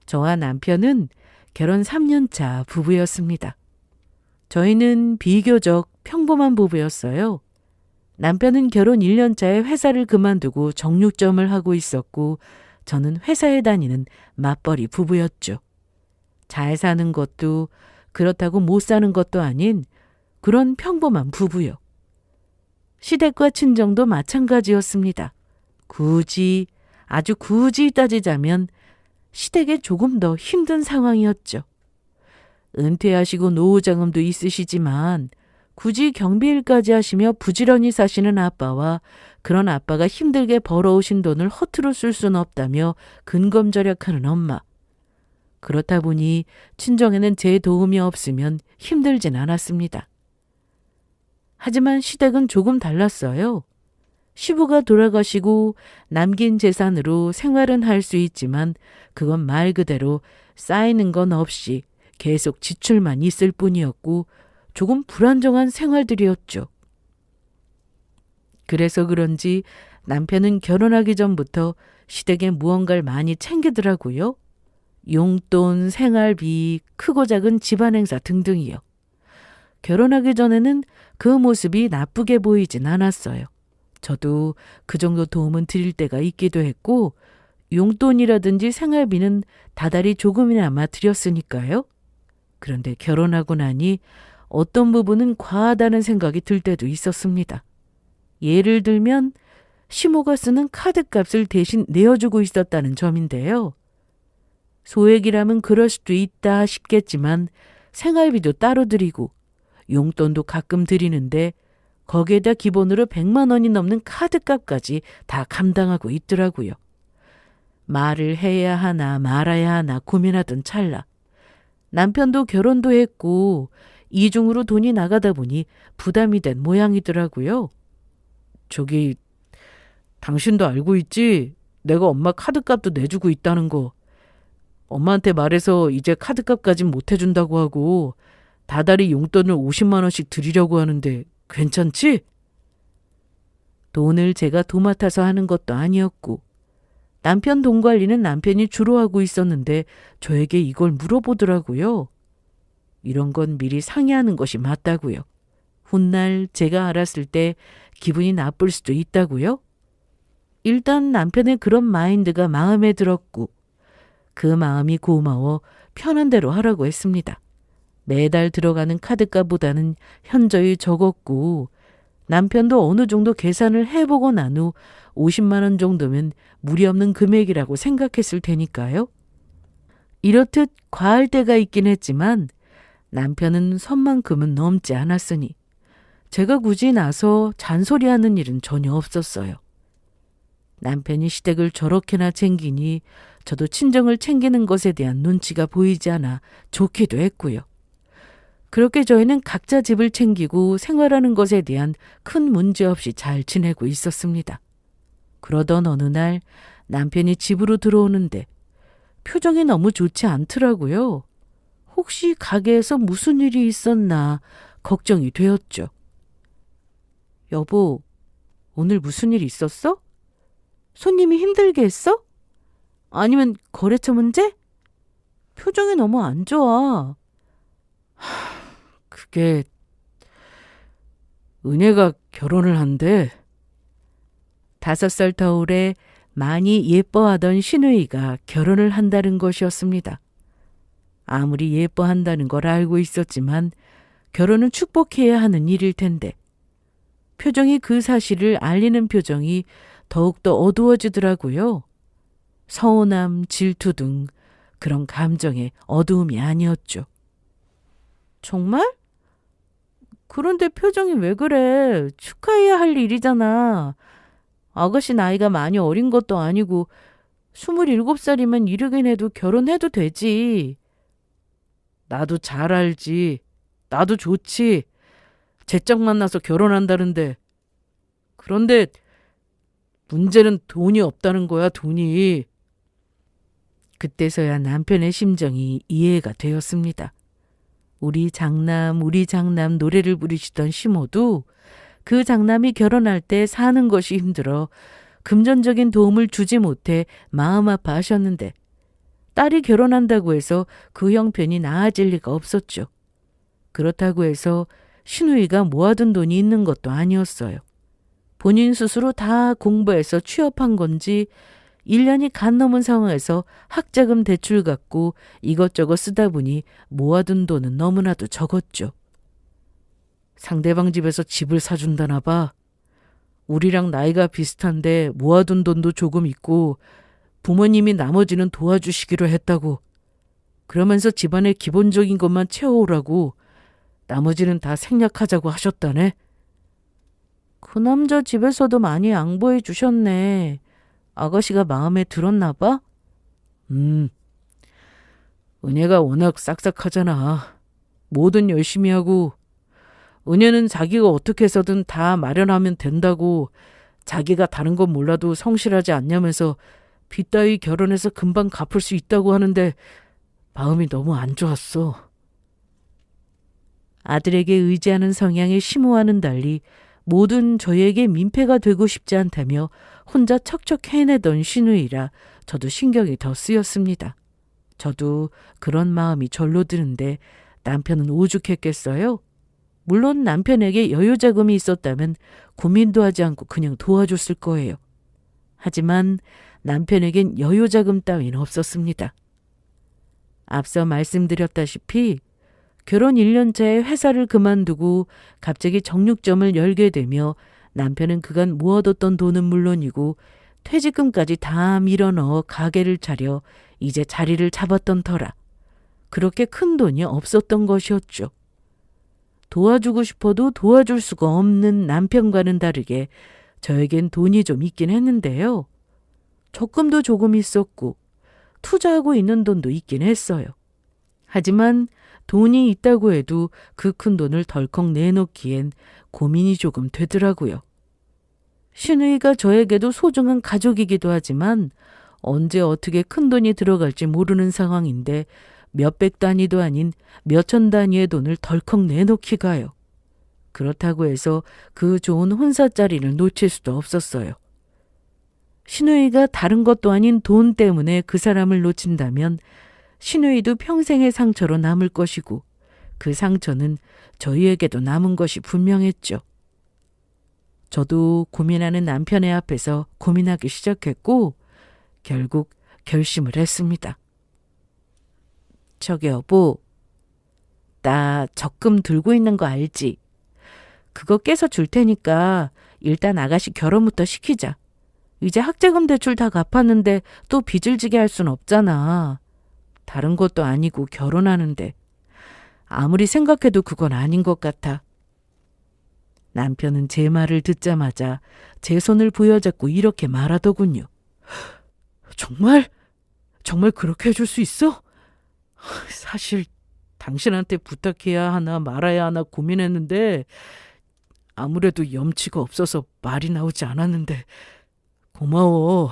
저와 남편은 결혼 3년차 부부였습니다. 저희는 비교적 평범한 부부였어요. 남편은 결혼 1년차에 회사를 그만두고 정육점을 하고 있었고 저는 회사에 다니는 맞벌이 부부였죠. 잘 사는 것도 그렇다고 못 사는 것도 아닌 그런 평범한 부부요. 시댁과 친정도 마찬가지였습니다. 아주 굳이 따지자면 시댁에 조금 더 힘든 상황이었죠. 은퇴하시고 노후자금도 있으시지만 굳이 경비일까지 하시며 부지런히 사시는 아빠와 그런 아빠가 힘들게 벌어오신 돈을 허투루 쓸 수는 없다며 근검절약하는 엄마. 그렇다 보니 친정에는 제 도움이 없으면 힘들진 않았습니다. 하지만 시댁은 조금 달랐어요. 시부가 돌아가시고 남긴 재산으로 생활은 할 수 있지만 그건 말 그대로 쌓이는 건 없이 계속 지출만 있을 뿐이었고 조금 불안정한 생활들이었죠. 그래서 그런지 남편은 결혼하기 전부터 시댁에 무언가를 많이 챙기더라고요. 용돈, 생활비, 크고 작은 집안 행사 등등이요. 결혼하기 전에는 그 모습이 나쁘게 보이진 않았어요. 저도 그 정도 도움은 드릴 때가 있기도 했고 용돈이라든지 생활비는 다달이 조금이나마 드렸으니까요. 그런데 결혼하고 나니 어떤 부분은 과하다는 생각이 들 때도 있었습니다. 예를 들면 시모가 쓰는 카드값을 대신 내어주고 있었다는 점인데요. 소액이라면 그럴 수도 있다 싶겠지만 생활비도 따로 드리고 용돈도 가끔 드리는데 거기에다 기본으로 100만 원이 넘는 카드값까지 다 감당하고 있더라고요. 말을 해야 하나 말아야 하나 고민하던 찰나. 남편도 결혼도 했고 이중으로 돈이 나가다 보니 부담이 된 모양이더라고요. 저기 당신도 알고 있지? 내가 엄마 카드값도 내주고 있다는 거. 엄마한테 말해서 이제 카드값까진 못 해준다고 하고 다달이 용돈을 50만 원씩 드리려고 하는데 괜찮지? 돈을 제가 도맡아서 하는 것도 아니었고 남편 돈 관리는 남편이 주로 하고 있었는데 저에게 이걸 물어보더라고요. 이런 건 미리 상의하는 것이 맞다고요. 훗날 제가 알았을 때 기분이 나쁠 수도 있다고요. 일단 남편의 그런 마인드가 마음에 들었고 그 마음이 고마워 편한 대로 하라고 했습니다. 매달 들어가는 카드값보다는 현저히 적었고 남편도 어느 정도 계산을 해보고 난 후 50만 원 정도면 무리 없는 금액이라고 생각했을 테니까요. 이렇듯 과할 때가 있긴 했지만 남편은 선만큼은 넘지 않았으니 제가 굳이 나서 잔소리하는 일은 전혀 없었어요. 남편이 시댁을 저렇게나 챙기니 저도 친정을 챙기는 것에 대한 눈치가 보이지 않아 좋기도 했고요. 그렇게 저희는 각자 집을 챙기고 생활하는 것에 대한 큰 문제 없이 잘 지내고 있었습니다. 그러던 어느 날 남편이 집으로 들어오는데 표정이 너무 좋지 않더라고요. 혹시 가게에서 무슨 일이 있었나 걱정이 되었죠. 여보, 오늘 무슨 일 있었어? 손님이 힘들게 했어? 아니면 거래처 문제? 표정이 너무 안 좋아. 그게 은혜가 결혼을 한대. 5살 터울에 많이 예뻐하던 신우이가 결혼을 한다는 것이었습니다. 아무리 예뻐한다는 걸 알고 있었지만 결혼은 축복해야 하는 일일 텐데 표정이 그 사실을 알리는 표정이 더욱더 어두워지더라고요. 서운함, 질투 등 그런 감정의 어두움이 아니었죠. 정말? 그런데 표정이 왜 그래? 축하해야 할 일이잖아. 아가씨 나이가 많이 어린 것도 아니고 27살이면 이르긴 해도 결혼해도 되지. 나도 잘 알지. 나도 좋지. 제짝 만나서 결혼한다는데. 그런데 문제는 돈이 없다는 거야, 돈이. 그때서야 남편의 심정이 이해가 되었습니다. 우리 장남 노래를 부르시던 시모도 그 장남이 결혼할 때 사는 것이 힘들어 금전적인 도움을 주지 못해 마음 아파하셨는데 딸이 결혼한다고 해서 그 형편이 나아질 리가 없었죠. 그렇다고 해서 신우이가 모아둔 돈이 있는 것도 아니었어요. 본인 스스로 다 공부해서 취업한 건지 1년이 간 넘은 상황에서 학자금 대출 받고 이것저것 쓰다 보니 모아둔 돈은 너무나도 적었죠. 상대방 집에서 집을 사준다나 봐. 우리랑 나이가 비슷한데 모아둔 돈도 조금 있고 부모님이 나머지는 도와주시기로 했다고. 그러면서 집안의 기본적인 것만 채워오라고 나머지는 다 생략하자고 하셨다네. 그 남자 집에서도 많이 양보해 주셨네. 아가씨가 마음에 들었나 봐? 은혜가 워낙 싹싹하잖아. 뭐든 열심히 하고 은혜는 자기가 어떻게 해서든 다 마련하면 된다고 자기가 다른 건 몰라도 성실하지 않냐면서 빚 따위 결혼해서 금방 갚을 수 있다고 하는데 마음이 너무 안 좋았어. 아들에게 의지하는 성향의 시모와는 달리 모든 저희에게 민폐가 되고 싶지 않다며 혼자 척척 해내던 신우이라 저도 신경이 더 쓰였습니다. 저도 그런 마음이 절로 드는데 남편은 오죽했겠어요? 물론 남편에게 여유자금이 있었다면 고민도 하지 않고 그냥 도와줬을 거예요. 하지만 남편에겐 여유자금 따위는 없었습니다. 앞서 말씀드렸다시피 결혼 1년차에 회사를 그만두고 갑자기 정육점을 열게 되며 남편은 그간 모아뒀던 돈은 물론이고 퇴직금까지 다 밀어넣어 가게를 차려 이제 자리를 잡았던 터라 그렇게 큰 돈이 없었던 것이었죠. 도와주고 싶어도 도와줄 수가 없는 남편과는 다르게 저에겐 돈이 좀 있긴 했는데요. 적금도 조금 있었고 투자하고 있는 돈도 있긴 했어요. 하지만 돈이 있다고 해도 그 큰 돈을 덜컥 내놓기엔 고민이 조금 되더라고요. 신우이가 저에게도 소중한 가족이기도 하지만 언제 어떻게 큰 돈이 들어갈지 모르는 상황인데 몇백 단위도 아닌 몇천 단위의 돈을 덜컥 내놓기가요. 그렇다고 해서 그 좋은 혼사자리를 놓칠 수도 없었어요. 신우이가 다른 것도 아닌 돈 때문에 그 사람을 놓친다면 신우이도 평생의 상처로 남을 것이고 그 상처는 저희에게도 남은 것이 분명했죠. 저도 고민하는 남편의 앞에서 고민하기 시작했고 결국 결심을 했습니다. 저기 여보, 나 적금 들고 있는 거 알지? 그거 깨서 줄 테니까 일단 아가씨 결혼부터 시키자. 이제 학자금 대출 다 갚았는데 또 빚을 지게 할 순 없잖아. 다른 것도 아니고 결혼하는데 아무리 생각해도 그건 아닌 것 같아. 남편은 제 말을 듣자마자 제 손을 부여잡고 이렇게 말하더군요. 정말? 정말 그렇게 해줄 수 있어? 사실 당신한테 부탁해야 하나 말아야 하나 고민했는데 아무래도 염치가 없어서 말이 나오지 않았는데 고마워.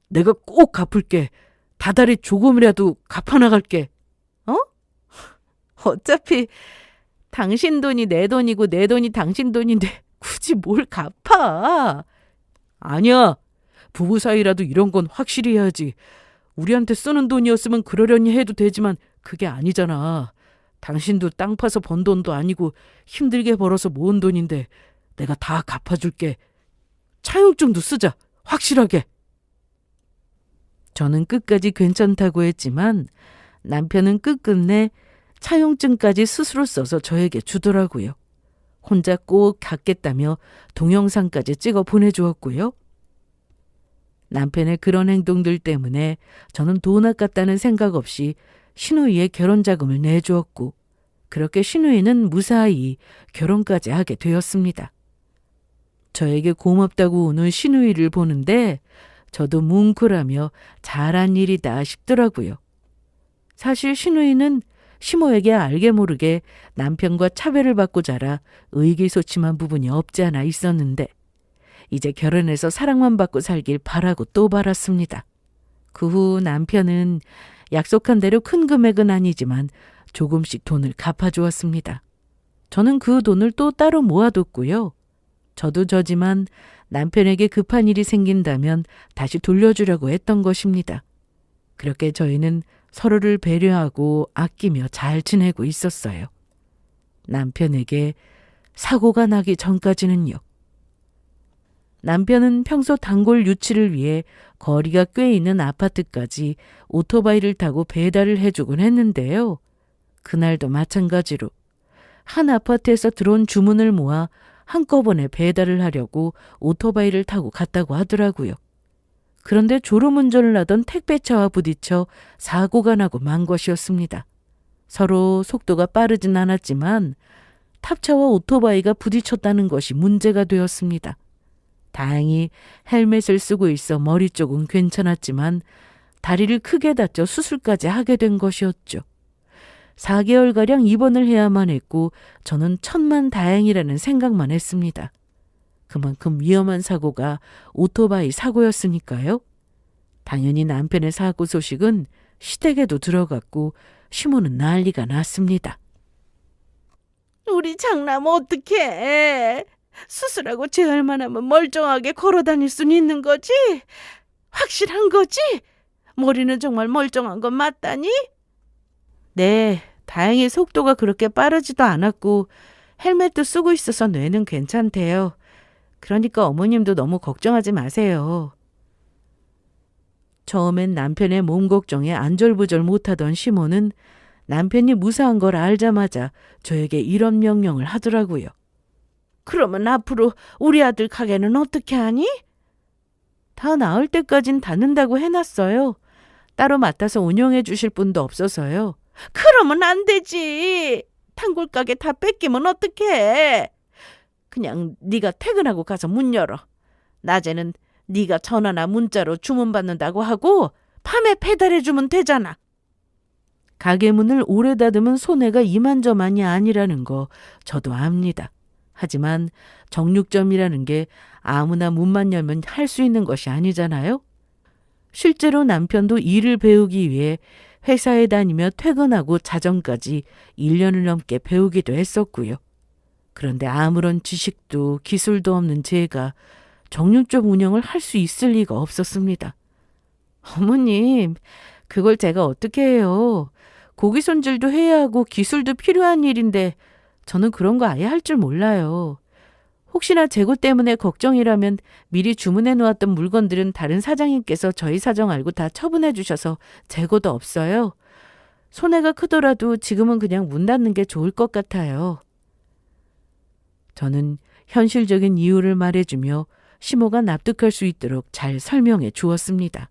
내가 꼭 갚을게. 다달이 조금이라도 갚아나갈게. 어? 어차피 당신 돈이 내 돈이고 내 돈이 당신 돈인데 굳이 뭘 갚아. 아니야. 부부 사이라도 이런 건 확실히 해야지. 우리한테 쓰는 돈이었으면 그러려니 해도 되지만 그게 아니잖아. 당신도 땅 파서 번 돈도 아니고 힘들게 벌어서 모은 돈인데 내가 다 갚아줄게. 차용증도 쓰자. 확실하게. 저는 끝까지 괜찮다고 했지만 남편은 끝끝내 차용증까지 스스로 써서 저에게 주더라고요. 혼자 꼭 갚겠다며 동영상까지 찍어 보내주었고요. 남편의 그런 행동들 때문에 저는 돈 아깝다는 생각 없이 신우이의 결혼 자금을 내주었고 그렇게 신우이는 무사히 결혼까지 하게 되었습니다. 저에게 고맙다고 우는 신우이를 보는데 저도 뭉클하며 잘한 일이다 싶더라고요. 사실 신우이는 시모에게 알게 모르게 남편과 차별을 받고 자라 의기소침한 부분이 없지 않아 있었는데 이제 결혼해서 사랑만 받고 살길 바라고 또 바랐습니다. 그 후 남편은 약속한 대로 큰 금액은 아니지만 조금씩 돈을 갚아주었습니다. 저는 그 돈을 또 따로 모아뒀고요. 저도 저지만 남편에게 급한 일이 생긴다면 다시 돌려주려고 했던 것입니다. 그렇게 저희는 서로를 배려하고 아끼며 잘 지내고 있었어요. 남편에게 사고가 나기 전까지는요. 남편은 평소 단골 유치를 위해 거리가 꽤 있는 아파트까지 오토바이를 타고 배달을 해주곤 했는데요. 그날도 마찬가지로 한 아파트에서 들어온 주문을 모아 한꺼번에 배달을 하려고 오토바이를 타고 갔다고 하더라고요. 그런데 졸음운전을 하던 택배차와 부딪혀 사고가 나고 만 것이었습니다. 서로 속도가 빠르진 않았지만 탑차와 오토바이가 부딪혔다는 것이 문제가 되었습니다. 다행히 헬멧을 쓰고 있어 머리 쪽은 괜찮았지만 다리를 크게 다쳐 수술까지 하게 된 것이었죠. 4개월가량 입원을 해야만 했고 저는 천만다행이라는 생각만 했습니다. 그만큼 위험한 사고가 오토바이 사고였으니까요. 당연히 남편의 사고 소식은 시댁에도 들어갔고 시모는 난리가 났습니다. 우리 장남 어떡해? 수술하고 재활만 하면 멀쩡하게 걸어다닐 수는 있는 거지? 확실한 거지? 머리는 정말 멀쩡한 건 맞다니? 네, 다행히 속도가 그렇게 빠르지도 않았고 헬멧도 쓰고 있어서 뇌는 괜찮대요. 그러니까 어머님도 너무 걱정하지 마세요. 처음엔 남편의 몸 걱정에 안절부절 못하던 시모는 남편이 무사한 걸 알자마자 저에게 이런 명령을 하더라고요. 그러면 앞으로 우리 아들 가게는 어떻게 하니? 다 나을 때까진 닫는다고 해놨어요. 따로 맡아서 운영해 주실 분도 없어서요. 그러면 안 되지. 단골 가게 다 뺏기면 어떡해? 그냥 네가 퇴근하고 가서 문 열어. 낮에는 네가 전화나 문자로 주문받는다고 하고 밤에 배달해주면 되잖아. 가게 문을 오래 닫으면 손해가 이만저만이 아니라는 거 저도 압니다. 하지만 정육점이라는 게 아무나 문만 열면 할 수 있는 것이 아니잖아요. 실제로 남편도 일을 배우기 위해 회사에 다니며 퇴근하고 자정까지 1년을 넘게 배우기도 했었고요. 그런데 아무런 지식도 기술도 없는 제가 정육점 운영을 할 수 있을 리가 없었습니다. 어머님, 그걸 제가 어떻게 해요? 고기 손질도 해야 하고 기술도 필요한 일인데 저는 그런 거 아예 할 줄 몰라요. 혹시나 재고 때문에 걱정이라면 미리 주문해 놓았던 물건들은 다른 사장님께서 저희 사정 알고 다 처분해 주셔서 재고도 없어요. 손해가 크더라도 지금은 그냥 문 닫는 게 좋을 것 같아요. 저는 현실적인 이유를 말해주며 시모가 납득할 수 있도록 잘 설명해 주었습니다.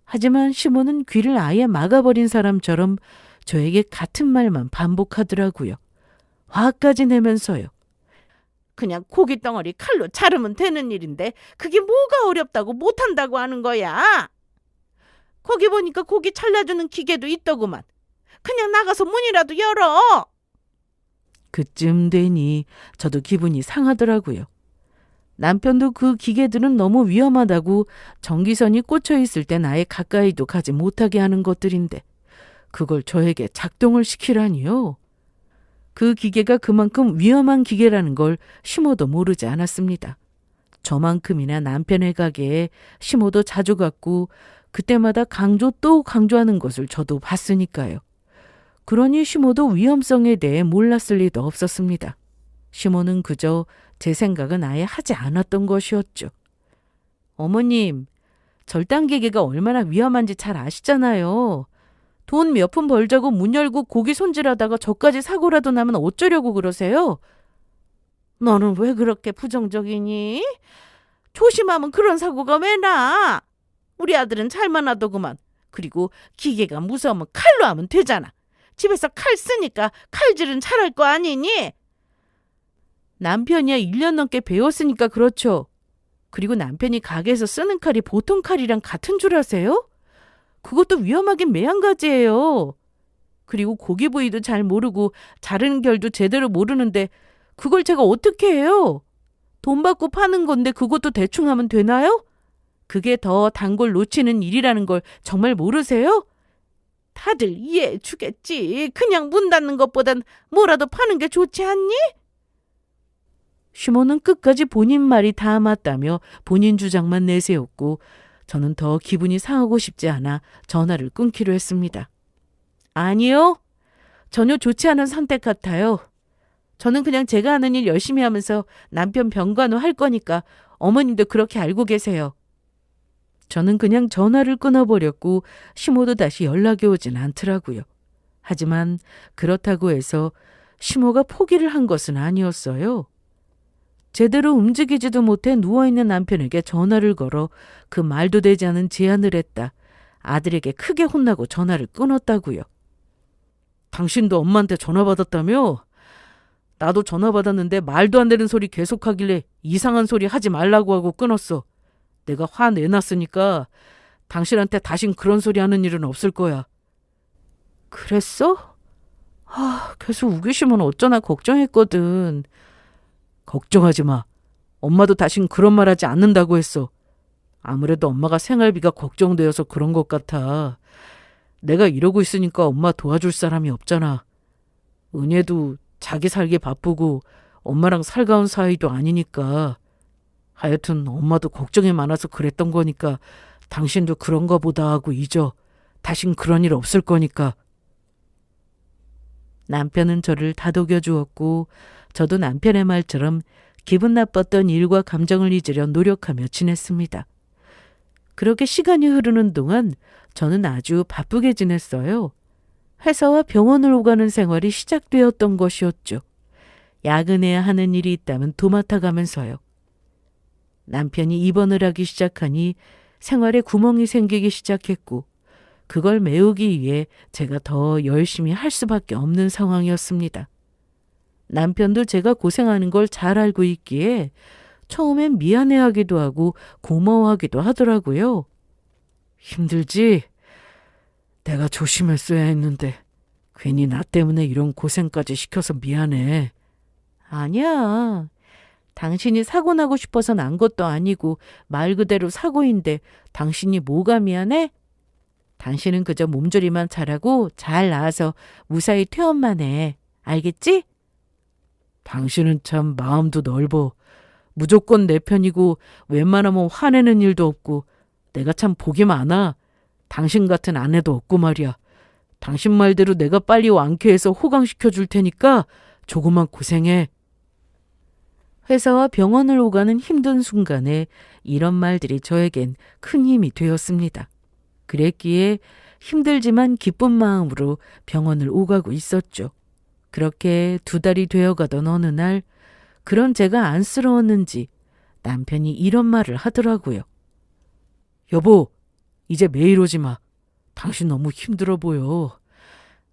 하지만 시모는 귀를 아예 막아버린 사람처럼 저에게 같은 말만 반복하더라고요. 화까지 내면서요. 그냥 고기 덩어리 칼로 자르면 되는 일인데 그게 뭐가 어렵다고 못한다고 하는 거야? 거기 보니까 고기 잘라주는 기계도 있더구만. 그냥 나가서 문이라도 열어. 그쯤 되니 저도 기분이 상하더라고요. 남편도 그 기계들은 너무 위험하다고 전기선이 꽂혀 있을 땐 아예 가까이도 가지 못하게 하는 것들인데 그걸 저에게 작동을 시키라니요. 그 기계가 그만큼 위험한 기계라는 걸 시모도 모르지 않았습니다. 저만큼이나 남편의 가게에 시모도 자주 갔고 그때마다 강조 또 강조하는 것을 저도 봤으니까요. 그러니 시모도 위험성에 대해 몰랐을 리도 없었습니다. 시모는 그저 제 생각은 아예 하지 않았던 것이었죠. 어머님, 절단기계가 얼마나 위험한지 잘 아시잖아요. 돈 몇 푼 벌자고 문 열고 고기 손질하다가 저까지 사고라도 나면 어쩌려고 그러세요? 너는 왜 그렇게 부정적이니? 조심하면 그런 사고가 왜 나? 우리 아들은 잘만 하더구만. 그리고 기계가 무서우면 칼로 하면 되잖아. 집에서 칼 쓰니까 칼질은 잘할 거 아니니? 남편이야 1년 넘게 배웠으니까 그렇죠. 그리고 남편이 가게에서 쓰는 칼이 보통 칼이랑 같은 줄 아세요? 그것도 위험하긴 매한가지예요. 그리고 고기 부위도 잘 모르고 자르는 결도 제대로 모르는데 그걸 제가 어떻게 해요? 돈 받고 파는 건데 그것도 대충 하면 되나요? 그게 더 단골 놓치는 일이라는 걸 정말 모르세요? 다들 이해해 주겠지. 그냥 문 닫는 것보단 뭐라도 파는 게 좋지 않니? 시모는 끝까지 본인 말이 다 맞다며 본인 주장만 내세웠고 저는 더 기분이 상하고 싶지 않아 전화를 끊기로 했습니다. 아니요. 전혀 좋지 않은 선택 같아요. 저는 그냥 제가 하는 일 열심히 하면서 남편 병간호 할 거니까 어머님도 그렇게 알고 계세요. 저는 그냥 전화를 끊어버렸고 시모도 다시 연락이 오진 않더라고요. 하지만 그렇다고 해서 시모가 포기를 한 것은 아니었어요. 제대로 움직이지도 못해 누워있는 남편에게 전화를 걸어 그 말도 되지 않은 제안을 했다. 아들에게 크게 혼나고 전화를 끊었다고요. 당신도 엄마한테 전화 받았다며? 나도 전화 받았는데 말도 안 되는 소리 계속하길래 이상한 소리 하지 말라고 하고 끊었어. 내가 화내놨으니까 당신한테 다신 그런 소리 하는 일은 없을 거야. 그랬어? 계속 우기시면 어쩌나 걱정했거든. 걱정하지 마. 엄마도 다신 그런 말 하지 않는다고 했어. 아무래도 엄마가 생활비가 걱정되어서 그런 것 같아. 내가 이러고 있으니까 엄마 도와줄 사람이 없잖아. 은혜도 자기 살기 바쁘고 엄마랑 살가운 사이도 아니니까. 하여튼 엄마도 걱정이 많아서 그랬던 거니까 당신도 그런가 보다 하고 잊어. 다신 그런 일 없을 거니까. 남편은 저를 다독여 주었고 저도 남편의 말처럼 기분 나빴던 일과 감정을 잊으려 노력하며 지냈습니다. 그렇게 시간이 흐르는 동안 저는 아주 바쁘게 지냈어요. 회사와 병원을 오가는 생활이 시작되었던 것이었죠. 야근해야 하는 일이 있다면 도맡아 가면서요. 남편이 입원을 하기 시작하니 생활에 구멍이 생기기 시작했고 그걸 메우기 위해 제가 더 열심히 할 수밖에 없는 상황이었습니다. 남편도 제가 고생하는 걸 잘 알고 있기에 처음엔 미안해하기도 하고 고마워하기도 하더라고요. 힘들지? 내가 조심했어야 했는데 괜히 나 때문에 이런 고생까지 시켜서 미안해. 아니야. 당신이 사고 나고 싶어서 난 것도 아니고 말 그대로 사고인데 당신이 뭐가 미안해? 당신은 그저 몸조리만 잘하고 잘 나아서 무사히 퇴원만 해. 알겠지? 당신은 참 마음도 넓어. 무조건 내 편이고 웬만하면 화내는 일도 없고 내가 참 복이 많아. 당신 같은 아내도 없고 말이야. 당신 말대로 내가 빨리 완쾌해서 호강시켜 줄 테니까 조금만 고생해. 회사와 병원을 오가는 힘든 순간에 이런 말들이 저에겐 큰 힘이 되었습니다. 그랬기에 힘들지만 기쁜 마음으로 병원을 오가고 있었죠. 그렇게 2달이 되어가던 어느 날 그런 제가 안쓰러웠는지 남편이 이런 말을 하더라고요. 여보, 이제 매일 오지 마. 당신 너무 힘들어 보여.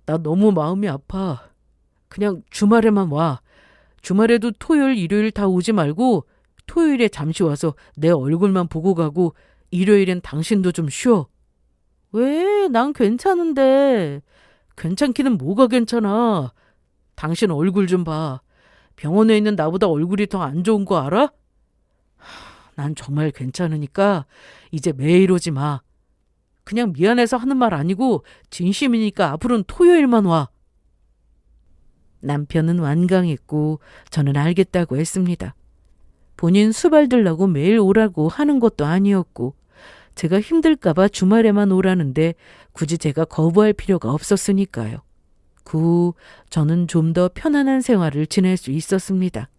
나 너무 마음이 아파. 그냥 주말에만 와. 주말에도 토요일, 일요일 다 오지 말고 토요일에 잠시 와서 내 얼굴만 보고 가고 일요일엔 당신도 좀 쉬어. 왜? 난 괜찮은데. 괜찮기는 뭐가 괜찮아. 당신 얼굴 좀 봐. 병원에 있는 나보다 얼굴이 더 안 좋은 거 알아? 난 정말 괜찮으니까 이제 매일 오지 마. 그냥 미안해서 하는 말 아니고 진심이니까 앞으로는 토요일만 와. 남편은 완강했고 저는 알겠다고 했습니다. 본인 수발 들라고 매일 오라고 하는 것도 아니었고 제가 힘들까 봐 주말에만 오라는데 굳이 제가 거부할 필요가 없었으니까요. 그 후 저는 좀 더 편안한 생활을 지낼 수 있었습니다.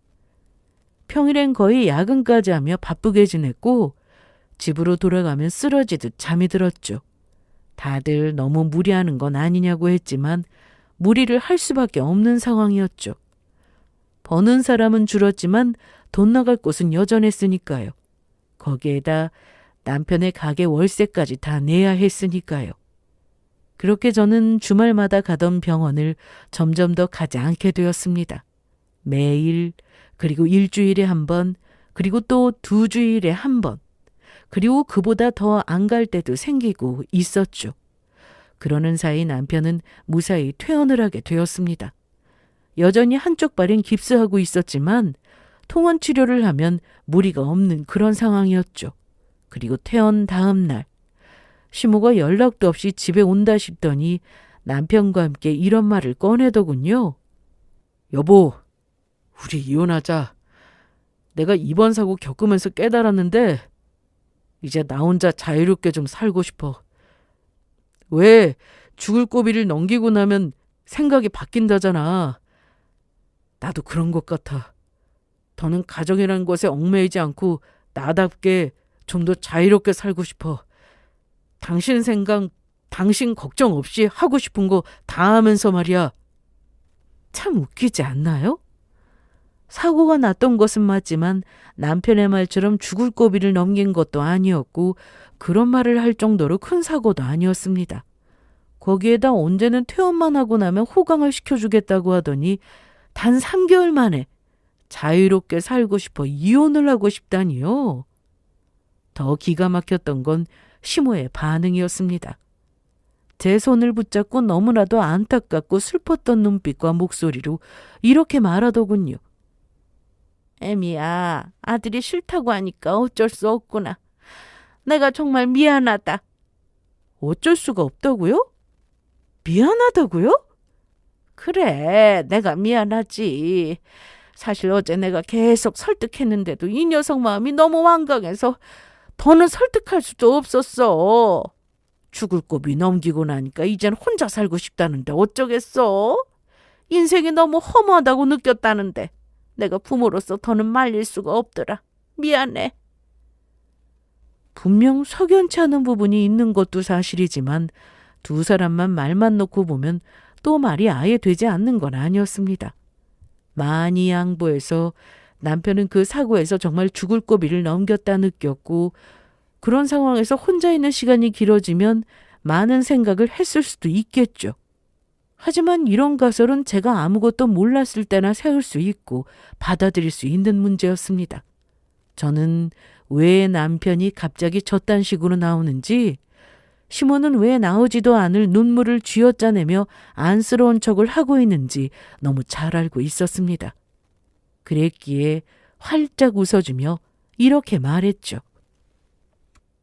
평일엔 거의 야근까지 하며 바쁘게 지냈고 집으로 돌아가면 쓰러지듯 잠이 들었죠. 다들 너무 무리하는 건 아니냐고 했지만 무리를 할 수밖에 없는 상황이었죠. 버는 사람은 줄었지만 돈 나갈 곳은 여전했으니까요. 거기에다 남편의 가게 월세까지 다 내야 했으니까요. 그렇게 저는 주말마다 가던 병원을 점점 더 가지 않게 되었습니다. 매일, 그리고 일주일에 한 번, 그리고 또 2주일에 한 번, 그리고 그보다 더 안 갈 때도 생기고 있었죠. 그러는 사이 남편은 무사히 퇴원을 하게 되었습니다. 여전히 한쪽 발은 깁스하고 있었지만 통원 치료를 하면 무리가 없는 그런 상황이었죠. 그리고 퇴원 다음 날 시모가 연락도 없이 집에 온다 싶더니 남편과 함께 이런 말을 꺼내더군요. 여보, 우리 이혼하자. 내가 이번 사고 겪으면서 깨달았는데 이제 나 혼자 자유롭게 좀 살고 싶어. 왜 죽을 고비를 넘기고 나면 생각이 바뀐다잖아. 나도 그런 것 같아. 더는 가정이라는 것에 얽매이지 않고 나답게 좀 더 자유롭게 살고 싶어. 당신 생각, 당신 걱정 없이 하고 싶은 거 다 하면서 말이야. 참 웃기지 않나요? 사고가 났던 것은 맞지만 남편의 말처럼 죽을 고비를 넘긴 것도 아니었고 그런 말을 할 정도로 큰 사고도 아니었습니다. 거기에다 언제는 퇴원만 하고 나면 호강을 시켜주겠다고 하더니 단 3개월 만에 자유롭게 살고 싶어 이혼을 하고 싶다니요. 더 기가 막혔던 건 시모의 반응이었습니다. 제 손을 붙잡고 너무나도 안타깝고 슬펐던 눈빛과 목소리로 이렇게 말하더군요. 애미야, 아들이 싫다고 하니까 어쩔 수 없구나. 내가 정말 미안하다. 어쩔 수가 없다고요? 미안하다고요? 그래, 내가 미안하지. 사실 어제 내가 계속 설득했는데도 이 녀석 마음이 너무 완강해서 더는 설득할 수도 없었어. 죽을 고비 넘기고 나니까 이젠 혼자 살고 싶다는데 어쩌겠어? 인생이 너무 허무하다고 느꼈다는데 내가 부모로서 더는 말릴 수가 없더라. 미안해. 분명 석연치 않은 부분이 있는 것도 사실이지만 두 사람만 말만 놓고 보면 또 말이 아예 되지 않는 건 아니었습니다. 많이 양보해서 남편은 그 사고에서 정말 죽을 고비를 넘겼다 느꼈고 그런 상황에서 혼자 있는 시간이 길어지면 많은 생각을 했을 수도 있겠죠. 하지만 이런 가설은 제가 아무것도 몰랐을 때나 세울 수 있고 받아들일 수 있는 문제였습니다. 저는 왜 남편이 갑자기 저딴 식으로 나오는지, 시모는 왜 나오지도 않을 눈물을 쥐어짜내며 안쓰러운 척을 하고 있는지 너무 잘 알고 있었습니다. 그랬기에 활짝 웃어주며 이렇게 말했죠.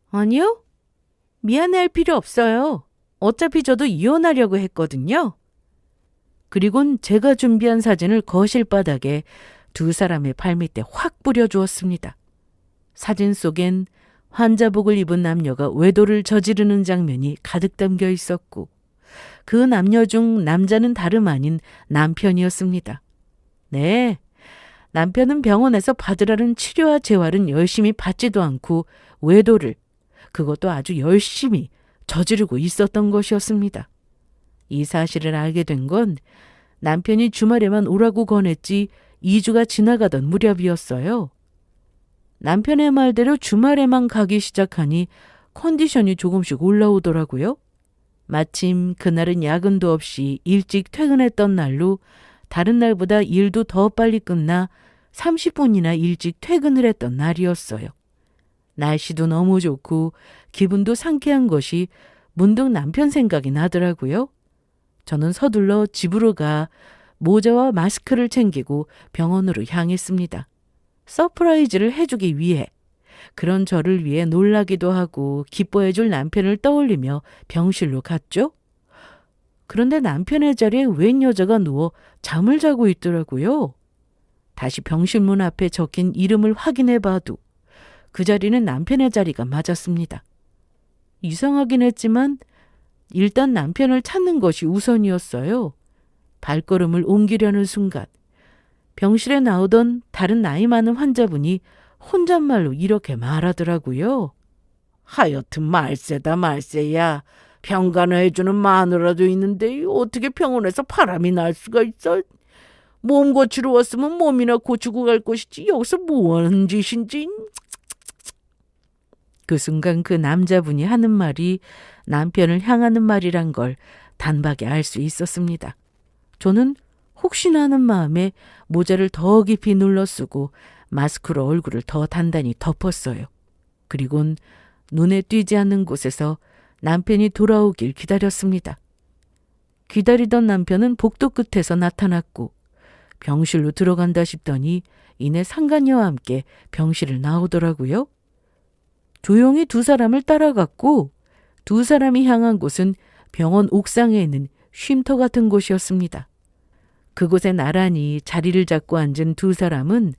아니요. 미안해할 필요 없어요. 어차피 저도 이혼하려고 했거든요. 그리곤 제가 준비한 사진을 거실 바닥에 두 사람의 발밑에 확 뿌려주었습니다. 사진 속엔 환자복을 입은 남녀가 외도를 저지르는 장면이 가득 담겨 있었고 그 남녀 중 남자는 다름 아닌 남편이었습니다. 네, 남편은 병원에서 받으라는 치료와 재활은 열심히 받지도 않고 외도를, 그것도 아주 열심히 저지르고 있었던 것이었습니다. 이 사실을 알게 된 건 남편이 주말에만 오라고 권했지 2주가 지나가던 무렵이었어요. 남편의 말대로 주말에만 가기 시작하니 컨디션이 조금씩 올라오더라고요. 마침 그날은 야근도 없이 일찍 퇴근했던 날로 다른 날보다 일도 더 빨리 끝나 30분이나 일찍 퇴근을 했던 날이었어요. 날씨도 너무 좋고 기분도 상쾌한 것이 문득 남편 생각이 나더라고요. 저는 서둘러 집으로 가 모자와 마스크를 챙기고 병원으로 향했습니다. 서프라이즈를 해주기 위해, 그런 저를 위해 놀라기도 하고 기뻐해줄 남편을 떠올리며 병실로 갔죠. 그런데 남편의 자리에 웬 여자가 누워 잠을 자고 있더라고요. 다시 병실 문 앞에 적힌 이름을 확인해 봐도 그 자리는 남편의 자리가 맞았습니다. 이상하긴 했지만 일단 남편을 찾는 것이 우선이었어요. 발걸음을 옮기려는 순간 병실에 나오던 다른 나이 많은 환자분이 혼잣말로 이렇게 말하더라고요. 하여튼 말세다 말세야. 병간호해주는 마누라도 있는데 어떻게 병원에서 바람이 날 수가 있어. 몸 고치러 왔으면 몸이나 고치고 갈 것이지 여기서 뭐하는 짓인지. 그 순간 그 남자분이 하는 말이 남편을 향하는 말이란 걸 단박에 알 수 있었습니다. 저는 혹시나 하는 마음에 모자를 더 깊이 눌러 쓰고 마스크로 얼굴을 더 단단히 덮었어요. 그리곤 눈에 띄지 않는 곳에서 남편이 돌아오길 기다렸습니다. 기다리던 남편은 복도 끝에서 나타났고 병실로 들어간다 싶더니 이내 상간녀와 함께 병실을 나오더라고요. 조용히 두 사람을 따라갔고 두 사람이 향한 곳은 병원 옥상에 있는 쉼터 같은 곳이었습니다. 그곳에 나란히 자리를 잡고 앉은 두 사람은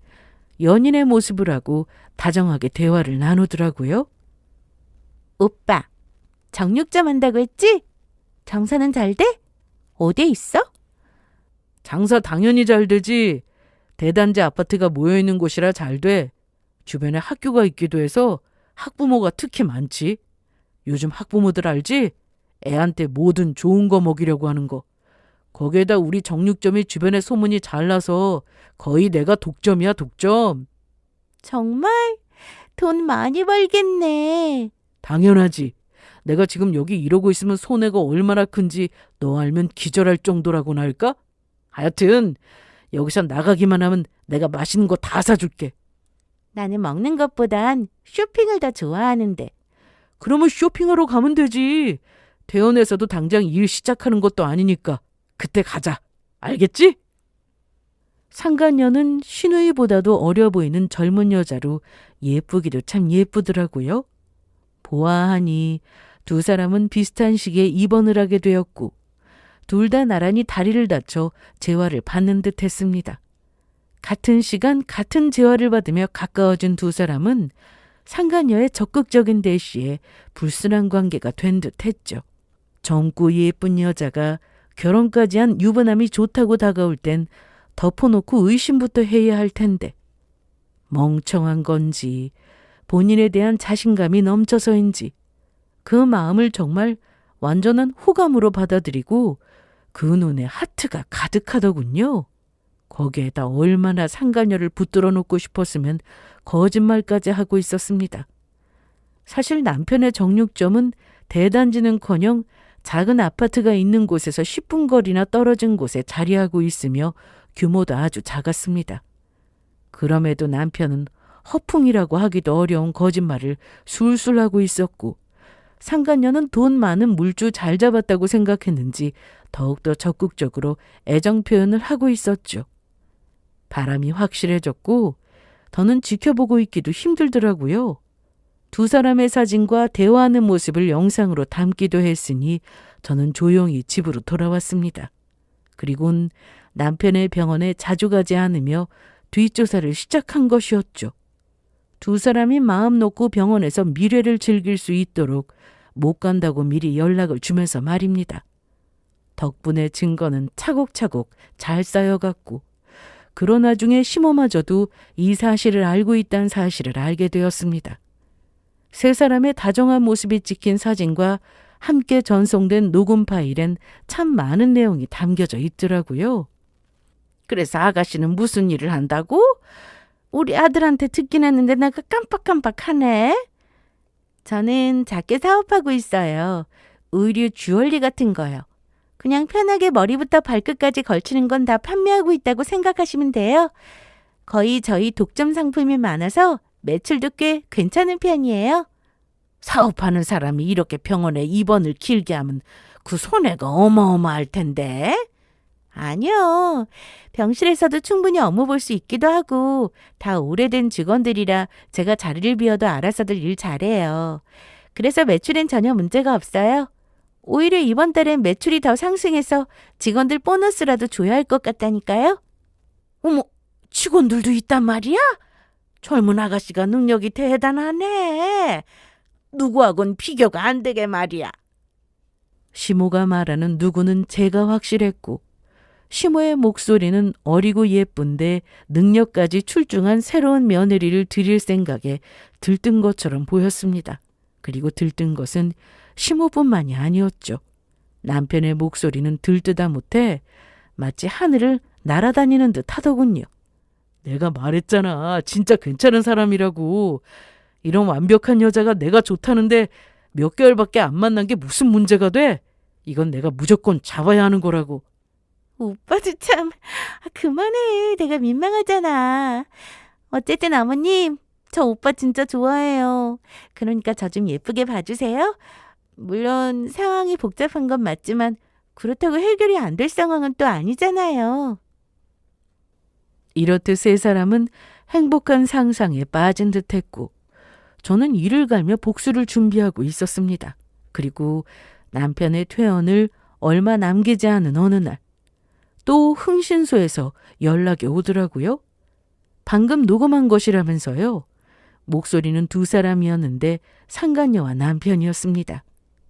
연인의 모습을 하고 다정하게 대화를 나누더라고요. 오빠, 정육점 한다고 했지? 장사는 잘 돼? 어디에 있어? 장사 당연히 잘 되지. 대단지 아파트가 모여있는 곳이라 잘 돼. 주변에 학교가 있기도 해서 학부모가 특히 많지. 요즘 학부모들 알지? 애한테 뭐든 좋은 거 먹이려고 하는 거. 거기에다 우리 정육점이 주변에 소문이 잘 나서 거의 내가 독점이야, 독점. 정말? 돈 많이 벌겠네. 당연하지. 내가 지금 여기 이러고 있으면 손해가 얼마나 큰지 너 알면 기절할 정도라고나 할까? 하여튼 여기서 나가기만 하면 내가 맛있는 거 다 사줄게. 나는 먹는 것보단 쇼핑을 더 좋아하는데. 그러면 쇼핑하러 가면 되지. 대원에서도 당장 일 시작하는 것도 아니니까 그때 가자. 알겠지? 상간녀는 신우이보다도 어려 보이는 젊은 여자로 예쁘기도 참 예쁘더라고요. 보아하니 두 사람은 비슷한 시기에 입원을 하게 되었고 둘 다 나란히 다리를 다쳐 재활을 받는 듯 했습니다. 같은 시간 같은 재활을 받으며 가까워진 두 사람은 상간녀의 적극적인 대시에 불순한 관계가 된 듯 했죠. 젊고 예쁜 여자가 결혼까지 한 유부남이 좋다고 다가올 땐 덮어놓고 의심부터 해야 할 텐데 멍청한 건지 본인에 대한 자신감이 넘쳐서인지 그 마음을 정말 완전한 호감으로 받아들이고 그 눈에 하트가 가득하더군요. 거기에다 얼마나 상간녀를 붙들어 놓고 싶었으면 거짓말까지 하고 있었습니다. 사실 남편의 정육점은 대단지는커녕 작은 아파트가 있는 곳에서 10분 거리나 떨어진 곳에 자리하고 있으며 규모도 아주 작았습니다. 그럼에도 남편은 허풍이라고 하기도 어려운 거짓말을 술술 하고 있었고 상간녀는 돈 많은 물주 잘 잡았다고 생각했는지 더욱더 적극적으로 애정 표현을 하고 있었죠. 바람이 확실해졌고 더는 지켜보고 있기도 힘들더라고요. 두 사람의 사진과 대화하는 모습을 영상으로 담기도 했으니 저는 조용히 집으로 돌아왔습니다. 그리고는 남편의 병원에 자주 가지 않으며 뒷조사를 시작한 것이었죠. 두 사람이 마음 놓고 병원에서 미래를 즐길 수 있도록 못 간다고 미리 연락을 주면서 말입니다. 덕분에 증거는 차곡차곡 잘 쌓여갔고 그러나 중에 시모마저도 이 사실을 알고 있다는 사실을 알게 되었습니다. 세 사람의 다정한 모습이 찍힌 사진과 함께 전송된 녹음 파일엔 참 많은 내용이 담겨져 있더라고요. 그래서 아가씨는 무슨 일을 한다고? 우리 아들한테 듣긴 했는데 내가 깜빡깜빡하네. 저는 작게 사업하고 있어요. 의류 주얼리 같은 거요. 그냥 편하게 머리부터 발끝까지 걸치는 건 다 판매하고 있다고 생각하시면 돼요. 거의 저희 독점 상품이 많아서 매출도 꽤 괜찮은 편이에요. 사업하는 사람이 이렇게 병원에 입원을 길게 하면 그 손해가 어마어마할 텐데. 아니요. 병실에서도 충분히 업무 볼 수 있기도 하고 다 오래된 직원들이라 제가 자리를 비워도 알아서들 일 잘해요. 그래서 매출엔 전혀 문제가 없어요. 오히려 이번 달엔 매출이 더 상승해서 직원들 보너스라도 줘야 할 것 같다니까요. 어머, 직원들도 있단 말이야? 젊은 아가씨가 능력이 대단하네. 누구하고는 비교가 안 되게 말이야. 시모가 말하는 누구는 제가 확실했고 시모의 목소리는 어리고 예쁜데 능력까지 출중한 새로운 며느리를 들일 생각에 들뜬 것처럼 보였습니다. 그리고 들뜬 것은 시모뿐만이 아니었죠. 남편의 목소리는 들뜨다 못해 마치 하늘을 날아다니는 듯 하더군요. 내가 말했잖아. 진짜 괜찮은 사람이라고. 이런 완벽한 여자가 내가 좋다는데 몇 개월밖에 안 만난 게 무슨 문제가 돼? 이건 내가 무조건 잡아야 하는 거라고. 오빠도 참 그만해. 내가 민망하잖아. 어쨌든 어머님 저 오빠 진짜 좋아해요. 그러니까 저 좀 예쁘게 봐주세요. 물론 상황이 복잡한 건 맞지만 그렇다고 해결이 안 될 상황은 또 아니잖아요. 이렇듯 세 사람은 행복한 상상에 빠진 듯했고 저는 이를 갈며 복수를 준비하고 있었습니다. 그리고 남편의 퇴원을 얼마 남기지 않은 어느 날 또 흥신소에서 연락이 오더라고요. 방금 녹음한 것이라면서요. 목소리는 두 사람이었는데 상간녀와 남편이었습니다.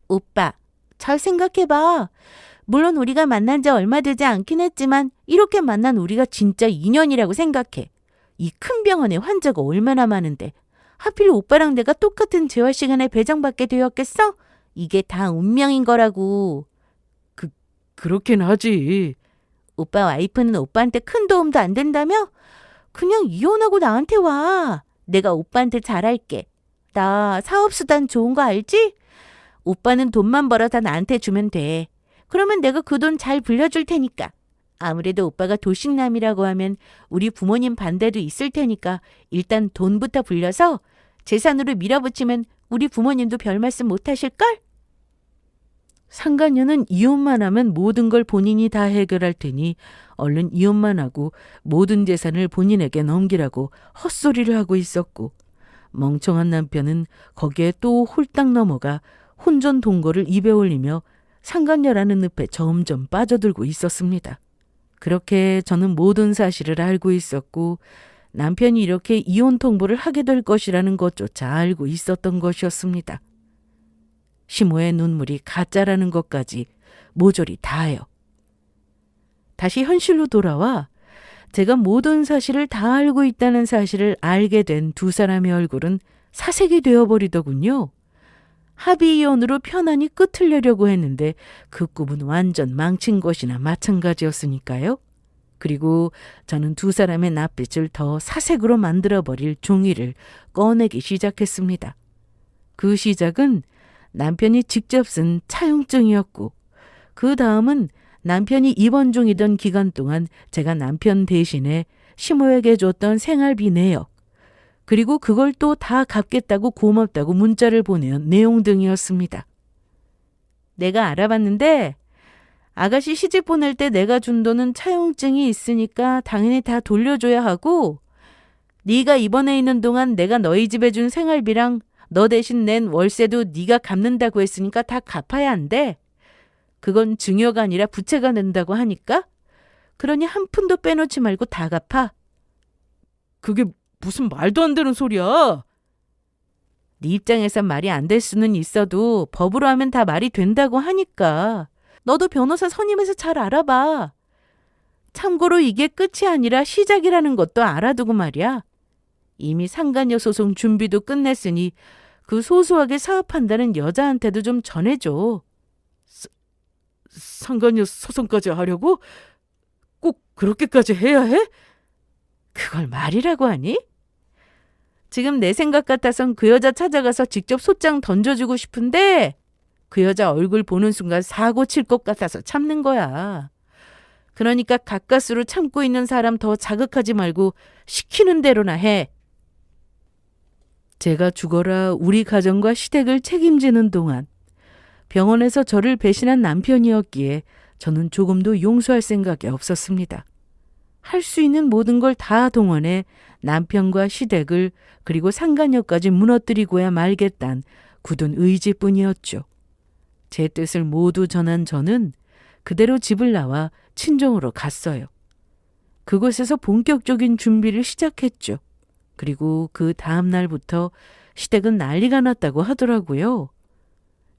오빠, 잘 생각해봐. 물론 우리가 만난 지 얼마 되지 않긴 했지만 이렇게 만난 우리가 진짜 인연이라고 생각해. 이 큰 병원에 환자가 얼마나 많은데 하필 오빠랑 내가 똑같은 재활 시간에 배정받게 되었겠어? 이게 다 운명인 거라고. 그렇긴 하지. 오빠 와이프는 오빠한테 큰 도움도 안 된다며? 그냥 이혼하고 나한테 와. 내가 오빠한테 잘할게. 나 사업수단 좋은 거 알지? 오빠는 돈만 벌어다 나한테 주면 돼. 그러면 내가 그 돈 잘 불려줄 테니까. 아무래도 오빠가 도식남이라고 하면 우리 부모님 반대도 있을 테니까 일단 돈부터 불려서 재산으로 밀어붙이면 우리 부모님도 별 말씀 못 하실걸? 상간녀는 이혼만 하면 모든 걸 본인이 다 해결할 테니 얼른 이혼만 하고 모든 재산을 본인에게 넘기라고 헛소리를 하고 있었고, 멍청한 남편은 거기에 또 홀딱 넘어가 혼전 동거를 입에 올리며 상간녀라는 늪에 점점 빠져들고 있었습니다. 그렇게 저는 모든 사실을 알고 있었고 남편이 이렇게 이혼 통보를 하게 될 것이라는 것조차 알고 있었던 것이었습니다. 시모의 눈물이 가짜라는 것까지 모조리 다하여 다시 현실로 돌아와 제가 모든 사실을 다 알고 있다는 사실을 알게 된 두 사람의 얼굴은 사색이 되어버리더군요. 합의 이혼으로 편안히 끝을 내려고 했는데 그 꿈은 완전 망친 것이나 마찬가지였으니까요. 그리고 저는 두 사람의 낯빛을 더 사색으로 만들어버릴 종이를 꺼내기 시작했습니다. 그 시작은 남편이 직접 쓴 차용증이었고 그 다음은 남편이 입원 중이던 기간 동안 제가 남편 대신에 시모에게 줬던 생활비 내역, 그리고 그걸 또 다 갚겠다고 고맙다고 문자를 보내온 내용 등이었습니다. 내가 알아봤는데 아가씨 시집 보낼 때 내가 준 돈은 차용증이 있으니까 당연히 다 돌려줘야 하고, 네가 입원해 있는 동안 내가 너희 집에 준 생활비랑 너 대신 낸 월세도 네가 갚는다고 했으니까 다 갚아야 한대. 그건 증여가 아니라 부채가 된다고 하니까. 그러니 한 푼도 빼놓지 말고 다 갚아. 그게 무슨 말도 안 되는 소리야. 네 입장에선 말이 안 될 수는 있어도 법으로 하면 다 말이 된다고 하니까. 너도 변호사 선임해서 잘 알아봐. 참고로 이게 끝이 아니라 시작이라는 것도 알아두고 말이야. 이미 상간녀 소송 준비도 끝냈으니 그 소소하게 사업한다는 여자한테도 좀 전해줘. 상간녀 소송까지 하려고? 꼭 그렇게까지 해야 해? 그걸 말이라고 하니? 지금 내 생각 같아선 그 여자 찾아가서 직접 소장 던져주고 싶은데 그 여자 얼굴 보는 순간 사고 칠 것 같아서 참는 거야. 그러니까 가까스로 참고 있는 사람 더 자극하지 말고 시키는 대로나 해. 제가 죽어라 우리 가정과 시댁을 책임지는 동안 병원에서 저를 배신한 남편이었기에 저는 조금도 용서할 생각이 없었습니다. 할 수 있는 모든 걸 다 동원해 남편과 시댁을 그리고 상간녀까지 무너뜨리고야 말겠단 굳은 의지뿐이었죠. 제 뜻을 모두 전한 저는 그대로 집을 나와 친정으로 갔어요. 그곳에서 본격적인 준비를 시작했죠. 그리고 그 다음 날부터 시댁은 난리가 났다고 하더라고요.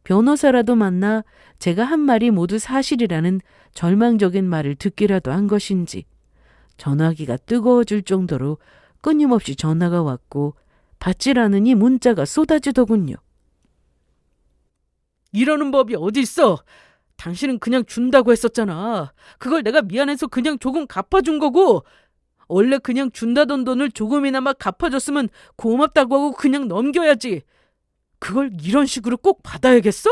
변호사라도 만나 제가 한 말이 모두 사실이라는 절망적인 말을 듣기라도 한 것인지 전화기가 뜨거워질 정도로 끊임없이 전화가 왔고 받질 않으니 문자가 쏟아지더군요. 이러는 법이 어디 있어? 당신은 그냥 준다고 했었잖아. 그걸 내가 미안해서 그냥 조금 갚아준 거고, 원래 그냥 준다던 돈을 조금이나마 갚아줬으면 고맙다고 하고 그냥 넘겨야지. 그걸 이런 식으로 꼭 받아야겠어?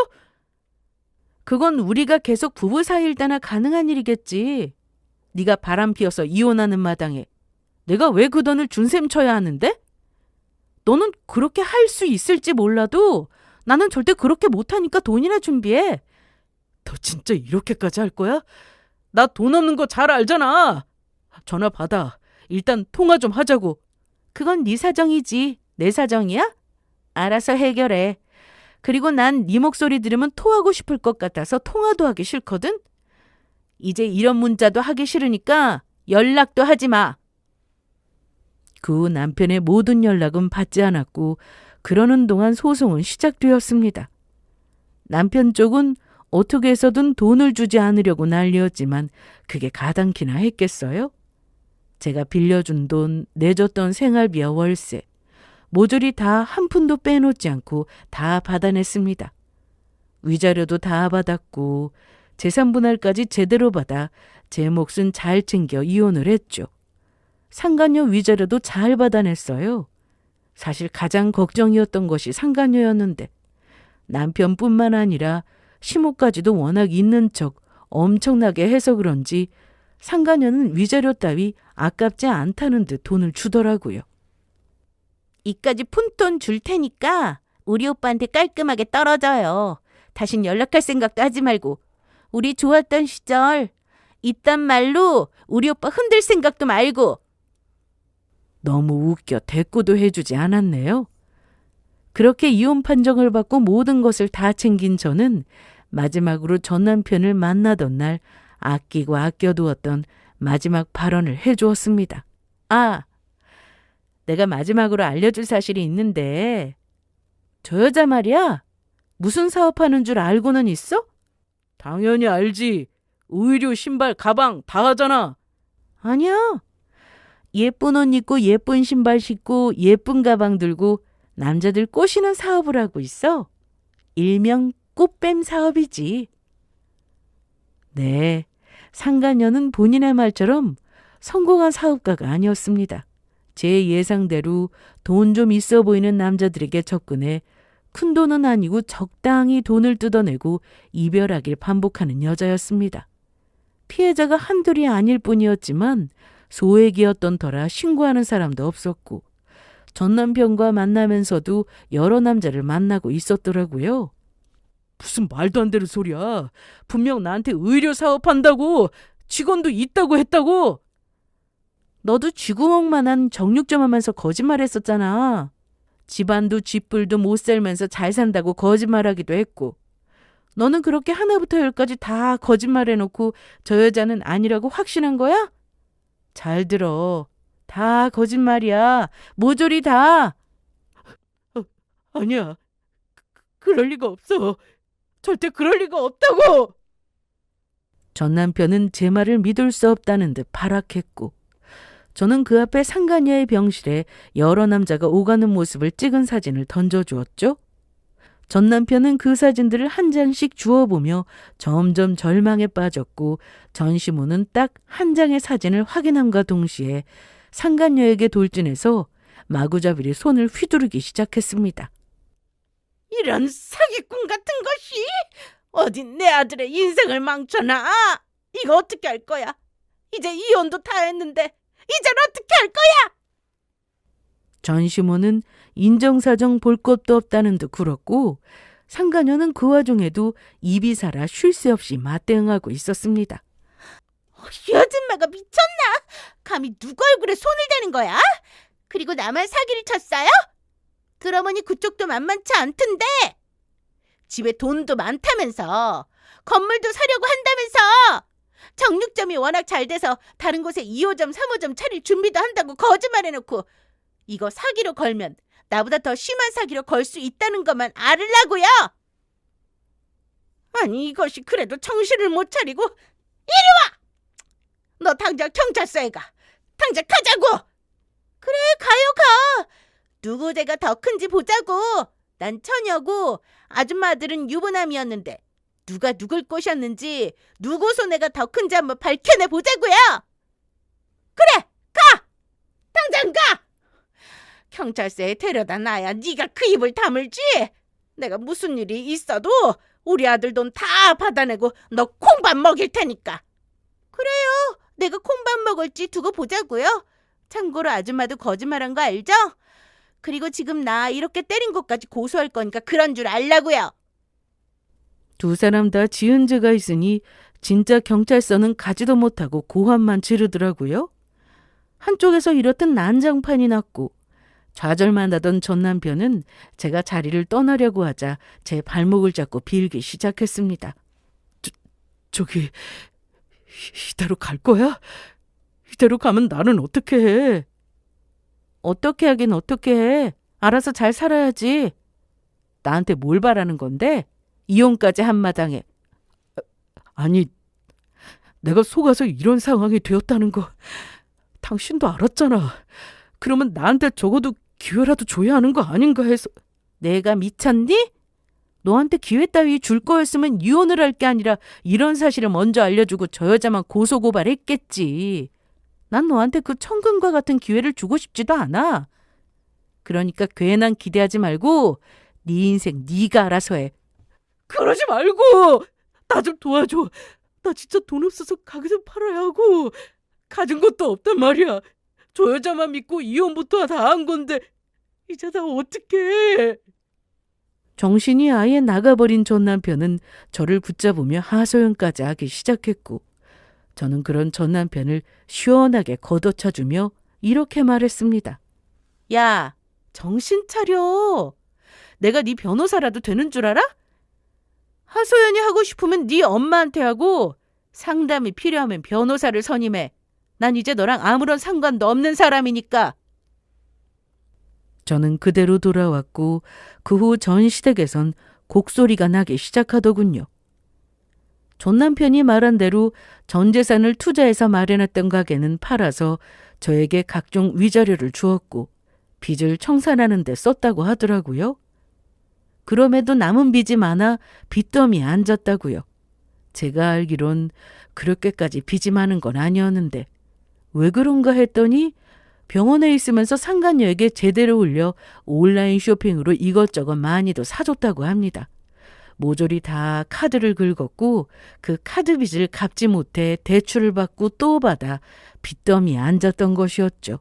그건 우리가 계속 부부 사이일 때나 가능한 일이겠지. 네가 바람 피워서 이혼하는 마당에 내가 왜 그 돈을 준 셈 쳐야 하는데? 너는 그렇게 할 수 있을지 몰라도 나는 절대 그렇게 못하니까 돈이나 준비해. 너 진짜 이렇게까지 할 거야? 나 돈 없는 거 잘 알잖아. 전화 받아. 일단 통화 좀 하자고. 그건 네 사정이지. 내 사정이야? 알아서 해결해. 그리고 난 네 목소리 들으면 토하고 싶을 것 같아서 통화도 하기 싫거든. 이제 이런 문자도 하기 싫으니까 연락도 하지 마. 그 후 남편의 모든 연락은 받지 않았고 그러는 동안 소송은 시작되었습니다. 남편 쪽은 어떻게 해서든 돈을 주지 않으려고 난리였지만 그게 가당키나 했겠어요? 제가 빌려준 돈, 내줬던 생활비와 월세, 모조리 다 한 푼도 빼놓지 않고 다 받아냈습니다. 위자료도 다 받았고 재산분할까지 제대로 받아 제 몫은 잘 챙겨 이혼을 했죠. 상간녀 위자료도 잘 받아냈어요. 사실 가장 걱정이었던 것이 상간녀였는데 남편뿐만 아니라 시모까지도 워낙 있는 척 엄청나게 해서 그런지 상간녀는 위자료 따위 아깝지 않다는 듯 돈을 주더라고요. 이까지 푼돈 줄 테니까 우리 오빠한테 깔끔하게 떨어져요. 다신 연락할 생각도 하지 말고 우리 좋았던 시절 이딴 말로 우리 오빠 흔들 생각도 말고. 너무 웃겨 대꾸도 해주지 않았네요. 그렇게 이혼 판정을 받고 모든 것을 다 챙긴 저는 마지막으로 전 남편을 만나던 날 아끼고 아껴두었던 마지막 발언을 해주었습니다. 아, 내가 마지막으로 알려줄 사실이 있는데 저 여자 말이야. 무슨 사업하는 줄 알고는 있어? 당연히 알지. 의류, 신발, 가방 다 하잖아. 아니야. 예쁜 옷 입고 예쁜 신발 신고 예쁜 가방 들고 남자들 꼬시는 사업을 하고 있어. 일명 꽃뱀 사업이지. 네, 상간녀는 본인의 말처럼 성공한 사업가가 아니었습니다. 제 예상대로 돈 좀 있어 보이는 남자들에게 접근해 큰 돈은 아니고 적당히 돈을 뜯어내고 이별하길 반복하는 여자였습니다. 피해자가 한둘이 아닐 뿐이었지만 소액이었던 터라 신고하는 사람도 없었고 전 남편과 만나면서도 여러 남자를 만나고 있었더라고요. 무슨 말도 안 되는 소리야. 분명 나한테 의료 사업한다고 직원도 있다고 했다고. 너도 쥐구멍만한 정육점 하면서 거짓말했었잖아. 집안도 쥐뿔도 못 살면서 잘 산다고 거짓말하기도 했고. 너는 그렇게 하나부터 열까지 다 거짓말해놓고 저 여자는 아니라고 확신한 거야? 잘 들어. 다 거짓말이야. 모조리 다. 아니야. 그럴 리가 없어. 절대 그럴 리가 없다고. 전 남편은 제 말을 믿을 수 없다는 듯 발악했고 저는 그 앞에 상간녀의 병실에 여러 남자가 오가는 모습을 찍은 사진을 던져주었죠. 전 남편은 그 사진들을 한 장씩 주워보며 점점 절망에 빠졌고 전시모는 딱 한 장의 사진을 확인함과 동시에 상간녀에게 돌진해서 마구잡이로 손을 휘두르기 시작했습니다. 이런 사기꾼 같은 것이 어딘 내 아들의 인생을 망쳐놔. 이거 어떻게 할 거야? 이제 이혼도 다 했는데 이젠 어떻게 할 거야? 전시모는 인정사정 볼 것도 없다는 듯 굴었고 상간녀는 그 와중에도 입이 살아 쉴 새 없이 맞대응하고 있었습니다. 이 아줌마가 미쳤나? 감히 누구 얼굴에 손을 대는 거야? 그리고 나만 사기를 쳤어요? 그러머니 그쪽도 만만치 않던데. 집에 돈도 많다면서 건물도 사려고 한다면서 정육점이 워낙 잘 돼서 다른 곳에 2호점 3호점 차릴 준비도 한다고 거짓말해놓고 이거 사기로 걸면 나보다 더 심한 사기로 걸 수 있다는 것만 알으려고요. 아니 이것이 그래도 정신을 못 차리고. 이리 와! 너 당장 경찰서에 가. 당장 가자고. 그래 가요 가. 누구 죄가 더 큰지 보자고. 난 처녀고 아줌마 아들은 유부남이었는데 누가 누굴 꼬셨는지 누구 손해가 더 큰지 한번 밝혀내 보자고요. 그래 가. 당장 가. 경찰서에 데려다 놔야 네가 그 입을 다물지. 내가 무슨 일이 있어도 우리 아들 돈 다 받아내고 너 콩밥 먹일 테니까. 그래요. 내가 콩밥 먹을지 두고 보자고요. 참고로 아줌마도 거짓말한 거 알죠? 그리고 지금 나 이렇게 때린 것까지 고소할 거니까 그런 줄 알라고요. 두 사람 다 지은 죄가 있으니 진짜 경찰서는 가지도 못하고 고함만 지르더라고요. 한쪽에서 이렇듯 난장판이 났고 좌절만 하던 전 남편은 제가 자리를 떠나려고 하자 제 발목을 잡고 빌기 시작했습니다. 저기 이대로 갈 거야? 이대로 가면 나는 어떻게 해? 어떻게 하긴 어떻게 해. 알아서 잘 살아야지. 나한테 뭘 바라는 건데? 이혼까지 한마당에. 아니, 내가 속아서 이런 상황이 되었다는 거 당신도 알았잖아. 그러면 나한테 적어도 기회라도 줘야 하는 거 아닌가 해서. 내가 미쳤니? 너한테 기회 따위 줄 거였으면 이혼을 할 게 아니라 이런 사실을 먼저 알려주고 저 여자만 고소고발했겠지. 난 너한테 그 천금과 같은 기회를 주고 싶지도 않아. 그러니까 괜한 기대하지 말고 네 인생 네가 알아서 해. 그러지 말고 나 좀 도와줘. 나 진짜 돈 없어서 가게 좀 팔아야 하고 가진 것도 없단 말이야. 저 여자만 믿고 이혼부터 다 한 건데 이제 나 어떡해. 정신이 아예 나가버린 전 남편은 저를 붙잡으며 하소연까지 하기 시작했고, 저는 그런 전 남편을 시원하게 걷어차주며 이렇게 말했습니다. 야, 정신 차려. 내가 네 변호사라도 되는 줄 알아? 하소연이 하고 싶으면 네 엄마한테 하고 상담이 필요하면 변호사를 선임해. 난 이제 너랑 아무런 상관도 없는 사람이니까. 저는 그대로 돌아왔고 그 후 전 시댁에선 곡소리가 나기 시작하더군요. 전 남편이 말한 대로 전 재산을 투자해서 마련했던 가게는 팔아서 저에게 각종 위자료를 주었고 빚을 청산하는 데 썼다고 하더라고요. 그럼에도 남은 빚이 많아 빚더미에 앉았다고요. 제가 알기론 그렇게까지 빚이 많은 건 아니었는데 왜 그런가 했더니 병원에 있으면서 상간녀에게 제대로 울려 온라인 쇼핑으로 이것저것 많이도 사줬다고 합니다. 모조리 다 카드를 긁었고 그 카드 빚을 갚지 못해 대출을 받고 또 받아 빚더미에 앉았던 것이었죠.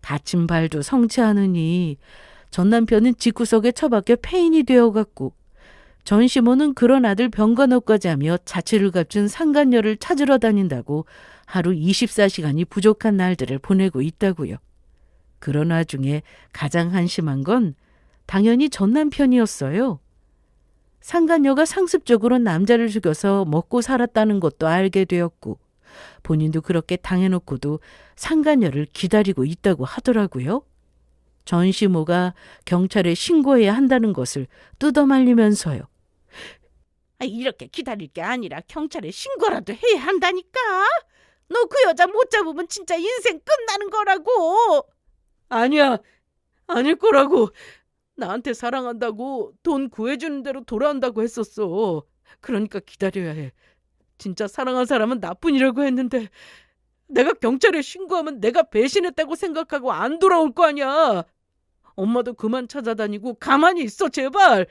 다친 발도 성취하느니 전 남편은 집구석에 처박혀 폐인이 되어갔고 전 시모는 그런 아들 병간호까지 하며 자취를 값춘 상간녀를 찾으러 다닌다고 하루 24시간이 부족한 날들을 보내고 있다고요. 그런 와중에 가장 한심한 건 당연히 전 남편이었어요. 상간녀가 상습적으로 남자를 죽여서 먹고 살았다는 것도 알게 되었고 본인도 그렇게 당해놓고도 상간녀를 기다리고 있다고 하더라고요. 전 시모가 경찰에 신고해야 한다는 것을 뜯어말리면서요. 이렇게 기다릴 게 아니라 경찰에 신고라도 해야 한다니까. 너 그 여자 못 잡으면 진짜 인생 끝나는 거라고. 아니야, 아닐 거라고. 나한테 사랑한다고 돈 구해주는 대로 돌아온다고 했었어. 그러니까 기다려야 해. 진짜 사랑한 사람은 나뿐이라고 했는데 내가 경찰에 신고하면 내가 배신했다고 생각하고 안 돌아올 거 아니야. 엄마도 그만 찾아다니고 가만히 있어 제발.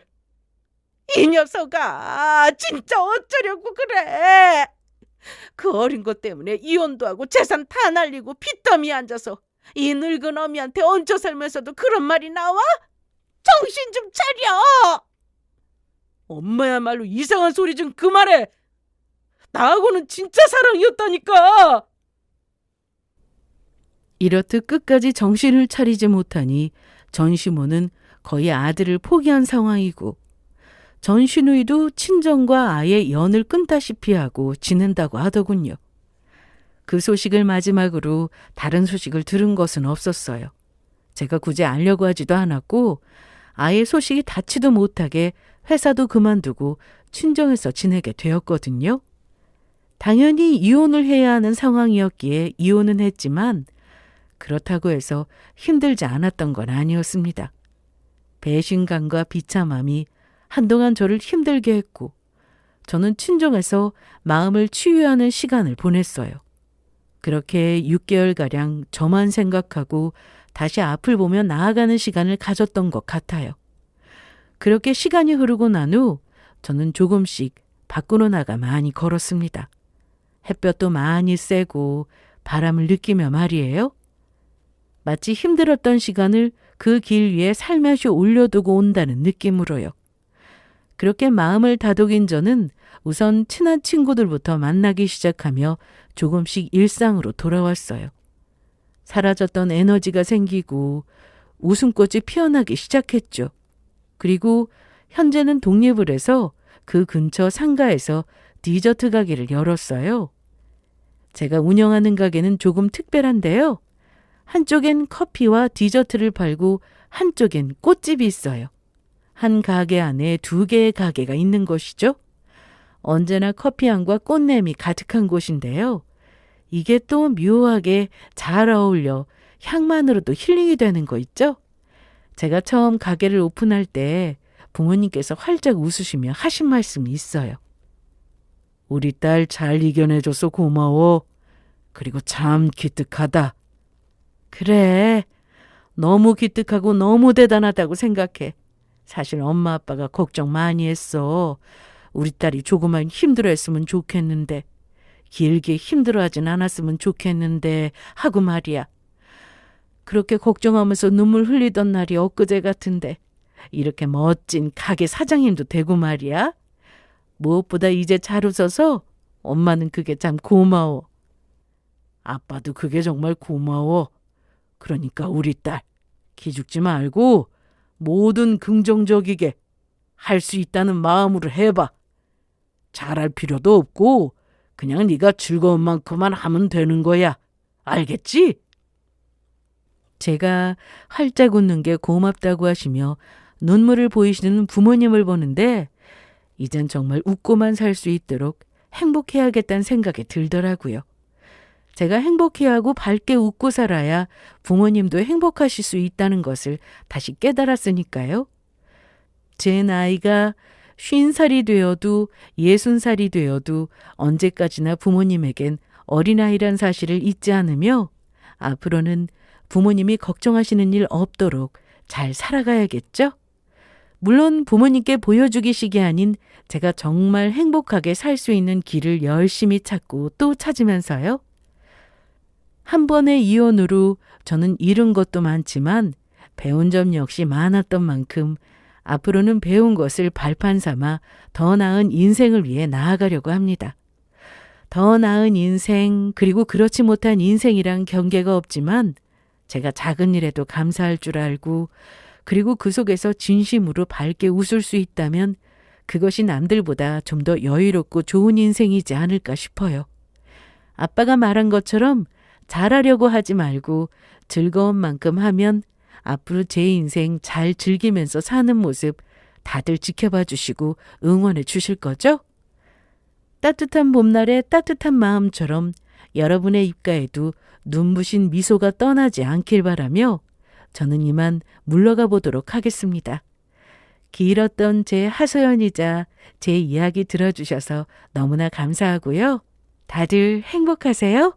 이 녀석아, 진짜 어쩌려고 그래. 그 어린 것 때문에 이혼도 하고 재산 다 날리고 빚더미에 앉아서 이 늙은 어미한테 얹혀 살면서도 그런 말이 나와? 정신 좀 차려. 엄마야말로 이상한 소리 좀 그만해. 나하고는 진짜 사랑이었다니까. 이렇듯 끝까지 정신을 차리지 못하니 전 시모는 거의 아들을 포기한 상황이고 전 시누이도 친정과 아예 연을 끊다시피 하고 지낸다고 하더군요. 그 소식을 마지막으로 다른 소식을 들은 것은 없었어요. 제가 굳이 알려고 하지도 않았고 아예 소식이 닿지도 못하게 회사도 그만두고 친정에서 지내게 되었거든요. 당연히 이혼을 해야 하는 상황이었기에 이혼은 했지만 그렇다고 해서 힘들지 않았던 건 아니었습니다. 배신감과 비참함이 한동안 저를 힘들게 했고 저는 친정에서 마음을 치유하는 시간을 보냈어요. 그렇게 6개월가량 저만 생각하고 다시 앞을 보며 나아가는 시간을 가졌던 것 같아요. 그렇게 시간이 흐르고 난 후 저는 조금씩 밖으로 나가 많이 걸었습니다. 햇볕도 많이 쐬고 바람을 느끼며 말이에요. 마치 힘들었던 시간을 그 길 위에 살며시 올려두고 온다는 느낌으로요. 그렇게 마음을 다독인 저는 우선 친한 친구들부터 만나기 시작하며 조금씩 일상으로 돌아왔어요. 사라졌던 에너지가 생기고 웃음꽃이 피어나기 시작했죠. 그리고 현재는 독립을 해서 그 근처 상가에서 디저트 가게를 열었어요. 제가 운영하는 가게는 조금 특별한데요. 한쪽엔 커피와 디저트를 팔고 한쪽엔 꽃집이 있어요. 한 가게 안에 2개의 가게가 있는 것이죠. 언제나 커피향과 꽃냄이 가득한 곳인데요. 이게 또 묘하게 잘 어울려 향만으로도 힐링이 되는 거 있죠? 제가 처음 가게를 오픈할 때 부모님께서 활짝 웃으시며 하신 말씀이 있어요. 우리 딸 잘 이겨내줘서 고마워. 그리고 참 기특하다. 그래, 너무 기특하고 너무 대단하다고 생각해. 사실 엄마 아빠가 걱정 많이 했어. 우리 딸이 조금만 힘들어했으면 좋겠는데, 길게 힘들어하진 않았으면 좋겠는데 하고 말이야. 그렇게 걱정하면서 눈물 흘리던 날이 엊그제 같은데 이렇게 멋진 가게 사장님도 되고 말이야. 무엇보다 이제 잘 웃어서 엄마는 그게 참 고마워. 아빠도 그게 정말 고마워. 그러니까 우리 딸 기죽지 말고 뭐든 긍정적이게 할 수 있다는 마음으로 해봐. 잘할 필요도 없고 그냥 네가 즐거운 만큼만 하면 되는 거야. 알겠지? 제가 활짝 웃는 게 고맙다고 하시며 눈물을 보이시는 부모님을 보는데 이젠 정말 웃고만 살 수 있도록 행복해야겠다는 생각이 들더라고요. 제가 행복해하고 밝게 웃고 살아야 부모님도 행복하실 수 있다는 것을 다시 깨달았으니까요. 제 나이가 50살이 되어도 60살이 되어도 언제까지나 부모님에겐 어린아이란 사실을 잊지 않으며 앞으로는 부모님이 걱정하시는 일 없도록 잘 살아가야겠죠? 물론 부모님께 보여주기식이 아닌 제가 정말 행복하게 살 수 있는 길을 열심히 찾고 또 찾으면서요. 한 번의 이혼으로 저는 잃은 것도 많지만 배운 점 역시 많았던 만큼 앞으로는 배운 것을 발판 삼아 더 나은 인생을 위해 나아가려고 합니다. 더 나은 인생, 그리고 그렇지 못한 인생이란 경계가 없지만 제가 작은 일에도 감사할 줄 알고 그리고 그 속에서 진심으로 밝게 웃을 수 있다면 그것이 남들보다 좀 더 여유롭고 좋은 인생이지 않을까 싶어요. 아빠가 말한 것처럼 잘하려고 하지 말고 즐거운 만큼 하면 앞으로 제 인생 잘 즐기면서 사는 모습 다들 지켜봐 주시고 응원해 주실 거죠? 따뜻한 봄날의 따뜻한 마음처럼 여러분의 입가에도 눈부신 미소가 떠나지 않길 바라며 저는 이만 물러가 보도록 하겠습니다. 길었던 제 하소연이자 제 이야기 들어주셔서 너무나 감사하고요. 다들 행복하세요.